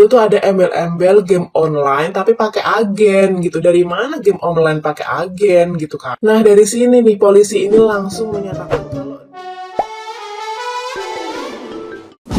Itu tuh ada embel-embel game online tapi pakai agen gitu. Dari mana game online pakai agen gitu kan? Nah, dari sini nih polisi ini langsung menyatakan kalau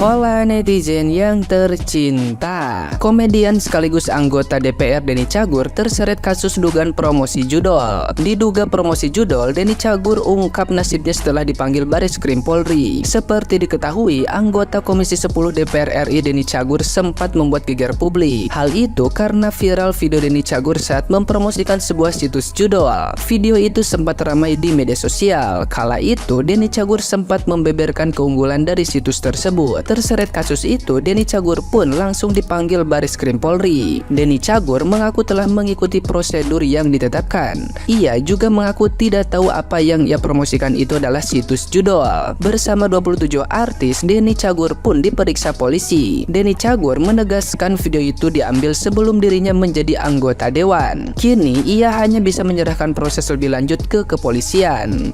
Hola netizen yang tercinta. Komedian sekaligus anggota DPR Denny Cagur terseret kasus dugaan promosi judol. Diduga promosi judol, Denny Cagur ungkap nasibnya setelah dipanggil Bareskrim Polri. Seperti diketahui, anggota Komisi 10 DPR RI Denny Cagur sempat membuat geger publik. Hal itu karena viral video Denny Cagur saat mempromosikan sebuah situs judol. Video itu sempat ramai di media sosial. Kala itu, Denny Cagur sempat membeberkan keunggulan dari situs tersebut. Terseret kasus itu, Denny Cagur pun langsung dipanggil Bareskrim Polri. Denny Cagur mengaku telah mengikuti prosedur yang ditetapkan. Ia juga mengaku tidak tahu apa yang ia promosikan itu adalah situs judol. Bersama 27 artis, Denny Cagur pun diperiksa polisi. Denny Cagur menegaskan video itu diambil sebelum dirinya menjadi anggota dewan. Kini ia hanya bisa menyerahkan proses lebih lanjut ke kepolisian.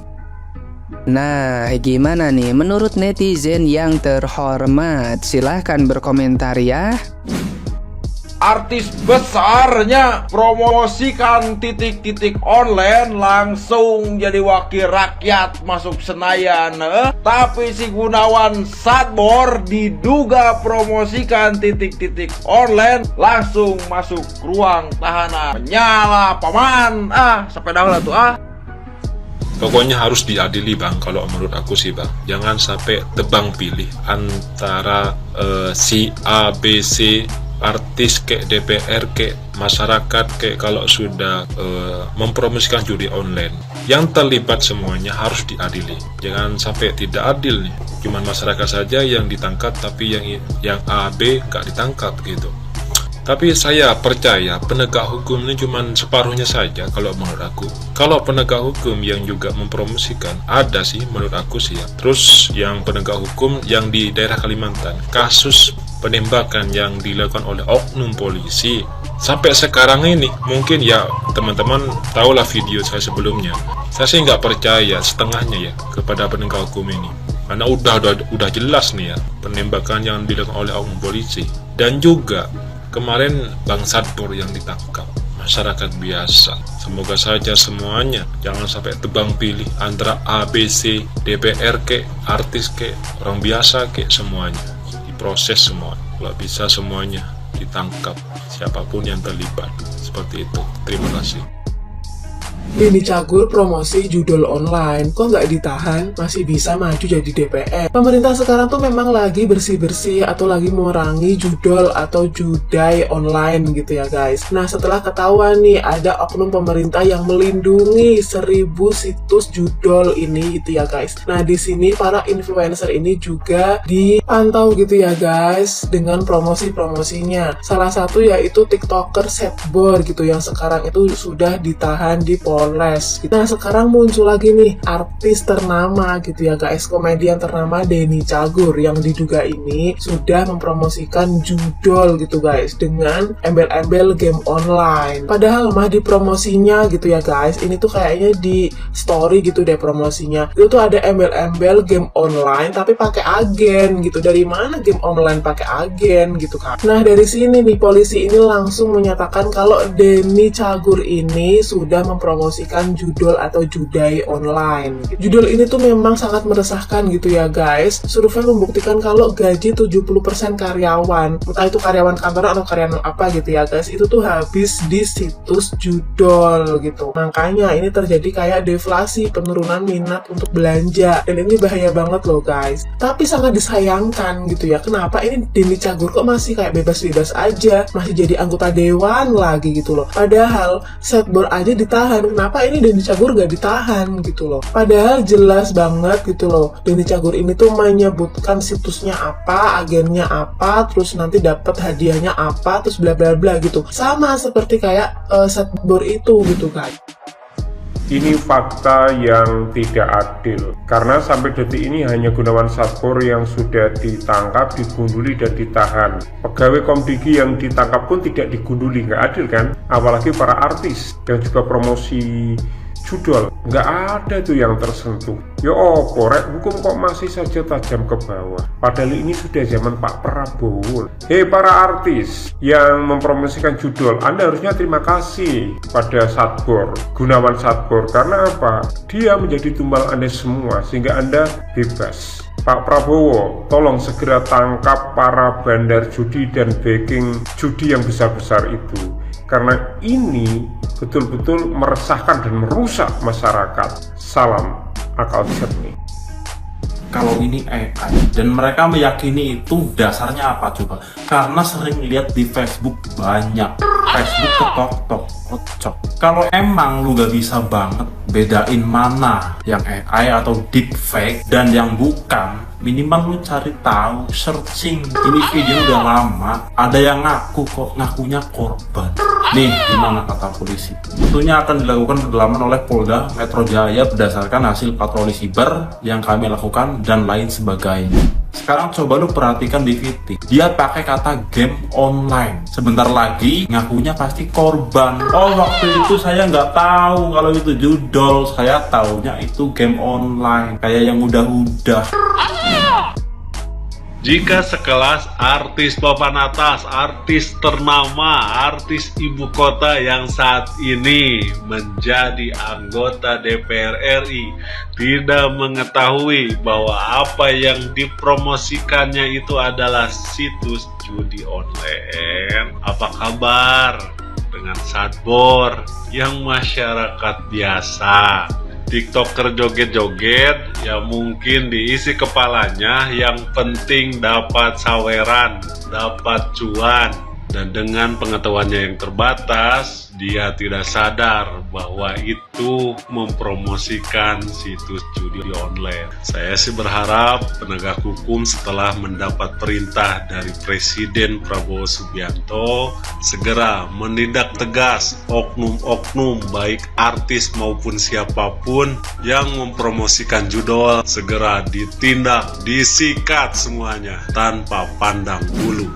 Nah, gimana nih menurut netizen yang terhormat? Silahkan berkomentar ya. Artis besarnya promosikan titik-titik online langsung jadi wakil rakyat masuk Senayan. Tapi si Gunawan Sadbor diduga promosikan titik-titik online langsung masuk ruang tahanan. Nyala paman, sepeda lah tuh Pokoknya harus diadili bang, kalau menurut aku sih bang. Jangan sampai tebang pilih antara si A, B, C, artis kayak DPR, kayak masyarakat, kayak kalau sudah mempromosikan judi online. Yang terlibat semuanya harus diadili. Jangan sampai tidak adil nih. Cuman masyarakat saja yang ditangkap, tapi yang A, B gak ditangkap gitu. Tapi saya percaya penegak hukum ini cuma separuhnya saja kalau menurut aku. Kalau penegak hukum yang juga mempromosikan, ada sih menurut aku sih ya. Terus yang penegak hukum yang di daerah Kalimantan, kasus penembakan yang dilakukan oleh oknum polisi. Sampai sekarang ini, mungkin ya teman-teman tahulah video saya sebelumnya. Saya sih nggak percaya setengahnya ya kepada penegak hukum ini. Karena udah jelas nih ya, penembakan yang dilakukan oleh oknum polisi. Dan juga kemarin Bang Sadbor yang ditangkap, masyarakat biasa. Semoga saja semuanya jangan sampai tebang pilih antara A, B, C, DPR ke, artis ke, orang biasa ke, semuanya diproses semua. Kalau bisa semuanya ditangkap, siapapun yang terlibat. Seperti itu. Terima kasih. Denny Cagur promosi judul online, kok nggak ditahan, masih bisa maju jadi DPR. Pemerintah sekarang tuh memang lagi bersih-bersih atau lagi memerangi judul atau judai online gitu ya guys. Nah, setelah ketahuan nih ada oknum pemerintah yang melindungi 1000 situs judul ini gitu ya guys. Nah, di sini para influencer ini juga dipantau gitu ya guys dengan promosi-promosinya. Salah satu yaitu TikToker Sadbor gitu yang sekarang itu sudah ditahan di Polres. Nah, sekarang muncul lagi nih artis ternama gitu ya guys, komedian ternama Denny Cagur yang diduga ini sudah mempromosikan judul gitu guys dengan embel-embel game online. Padahal mah di promosinya gitu ya guys, ini tuh kayaknya di story gitu deh promosinya. Itu tuh ada embel-embel game online tapi pakai agen gitu. Dari mana game online pakai agen gitu kan? Nah, dari sini nih polisi ini langsung menyatakan kalau Denny Cagur ini sudah mempromosikan judul atau judai online. Judul ini tuh memang sangat meresahkan gitu ya guys. Survei membuktikan kalau gaji 70% karyawan, entah itu karyawan kantor atau karyawan apa gitu ya guys, itu tuh habis di situs judul gitu. Makanya ini terjadi kayak deflasi, penurunan minat untuk belanja. Dan ini bahaya banget loh guys. Tapi sangat disayangkan gitu ya. Kenapa ini Denny Cagur kok masih kayak bebas-bebas aja, masih jadi anggota dewan lagi gitu loh. Padahal Sadbor aja ditahan. Kenapa ini Denny Cagur gak ditahan gitu loh? Padahal jelas banget gitu loh. Denny Cagur ini tuh menyebutkan situsnya apa, agennya apa, terus nanti dapat hadiahnya apa, terus bla bla bla gitu. Sama seperti kayak Sadbor itu gitu guys. Ini fakta yang tidak adil, karena sampai detik ini hanya Gunawan Sadbor yang sudah ditangkap, digunduli, dan ditahan. Pegawai Komdigi yang ditangkap pun tidak digunduli, nggak adil kan? Apalagi para artis yang juga promosi judol, nggak ada tuh yang tersentuh. Ya korek hukum kok masih saja tajam ke bawah, padahal ini sudah zaman Pak Prabowo. Hei para artis yang mempromosikan judol, Anda harusnya terima kasih pada Satbor, Gunawan Satbor. Karena apa? Dia menjadi tumbal Anda semua sehingga Anda bebas. Pak Prabowo, tolong segera tangkap para bandar judi dan backing judi yang besar-besar itu, karena ini betul-betul meresahkan dan merusak masyarakat. Salam akal jernih. Kalau ini AI dan mereka meyakini itu dasarnya apa coba? Karena sering lihat di Facebook banyak, Facebook ketok-tok kocok. Kalau emang lu gak bisa banget bedain mana yang AI atau deepfake dan yang bukan, minimal lu cari tahu, searching. Ini video udah lama, ada yang ngaku kok, ngakunya korban. Nih, gimana kata polisi? Tentunya akan dilakukan pendalaman oleh Polda Metro Jaya berdasarkan hasil patroli siber yang kami lakukan dan lain sebagainya. Sekarang coba lu perhatikan di VT, dia pakai kata game online. Sebentar lagi ngakunya pasti korban. Oh, waktu itu saya nggak tahu kalau itu judol, saya taunya itu game online kayak yang udah-udah. Jika sekelas artis papan atas, artis ternama, artis ibu kota yang saat ini menjadi anggota DPR RI tidak mengetahui bahwa apa yang dipromosikannya itu adalah situs judi online, apa kabar dengan Satbor yang masyarakat biasa? TikToker joget-joget ya mungkin diisi kepalanya, yang penting dapat saweran, dapat cuan. Dan dengan pengetahuannya yang terbatas, dia tidak sadar bahwa itu mempromosikan situs judi online. Saya sih berharap penegak hukum setelah mendapat perintah dari Presiden Prabowo Subianto segera menindak tegas oknum-oknum baik artis maupun siapapun yang mempromosikan judol, segera ditindak, disikat semuanya tanpa pandang bulu.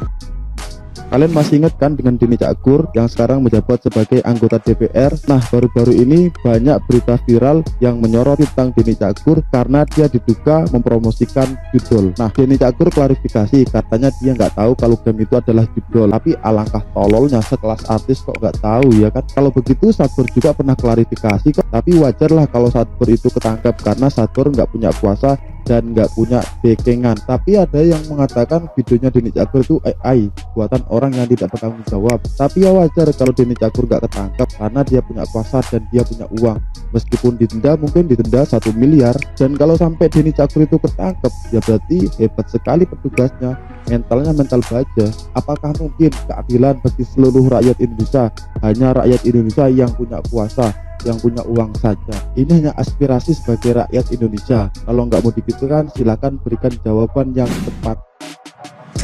Kalian masih ingat kan dengan Denny Cagur yang sekarang menjabat sebagai anggota DPR? Nah, baru-baru ini banyak berita viral yang menyoroti tentang Denny Cagur karena dia diduga mempromosikan judol. Nah, Denny Cagur klarifikasi, katanya dia nggak tahu kalau game itu adalah judol. Tapi alangkah tololnya sekelas artis kok nggak tahu ya kan? Kalau begitu Satbor juga pernah klarifikasi kok. Tapi wajarlah kalau Satbor itu ketangkap karena Satbor nggak punya kuasa dan nggak punya backingan. Tapi ada yang mengatakan videonya Denny Cagur itu AI, buatan orang yang tidak bertanggung jawab. Tapi ya wajar kalau Denny Cagur nggak ketangkap karena dia punya kuasa dan dia punya uang. Meskipun ditenda, mungkin ditenda 1 miliar. Dan kalau sampai Denny Cagur itu ketangkap, ya berarti hebat sekali petugasnya, mentalnya mental baja. Apakah mungkin keadilan bagi seluruh rakyat Indonesia? Hanya rakyat Indonesia yang punya kuasa, yang punya uang saja. Ini hanya aspirasi sebagai rakyat Indonesia. Kalau nggak mau digitukan, silakan berikan jawaban yang tepat.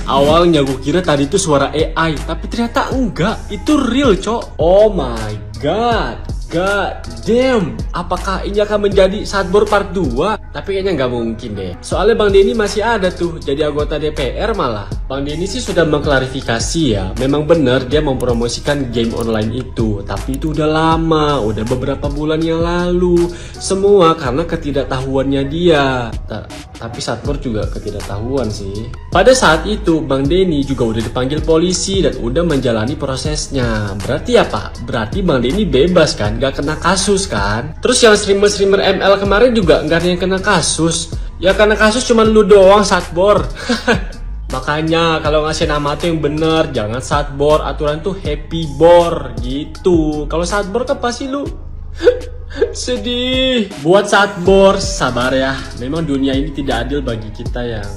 Awalnya gue kira tadi itu suara AI, tapi ternyata enggak, itu real cok. Oh my god, god damn. Apakah ini akan menjadi Satbor part 2? Tapi kayaknya nggak mungkin deh. Soalnya Bang Denny masih ada tuh jadi anggota DPR malah. Bang Denny sih sudah mengklarifikasi ya, memang benar dia mempromosikan game online itu. Tapi itu udah lama, udah beberapa bulan yang lalu. Semua karena ketidaktahuannya dia. Tapi Satbor juga ketidaktahuan sih. Pada saat itu Bang Denny juga udah dipanggil polisi dan udah menjalani prosesnya. Berarti apa? Berarti Bang Denny bebas kan? Gak kena kasus kan? Terus yang streamer-streamer ML kemarin juga gak ada yang kena kasus. Ya karena kasus cuma lu doang Satbor. Makanya kalau ngasih nama tuh yang bener, jangan Satbor, aturan tuh happy bor gitu. Kalau Satbor kan pasti lu sedih. Buat Satbor, sabar ya. Memang dunia ini tidak adil bagi kita yang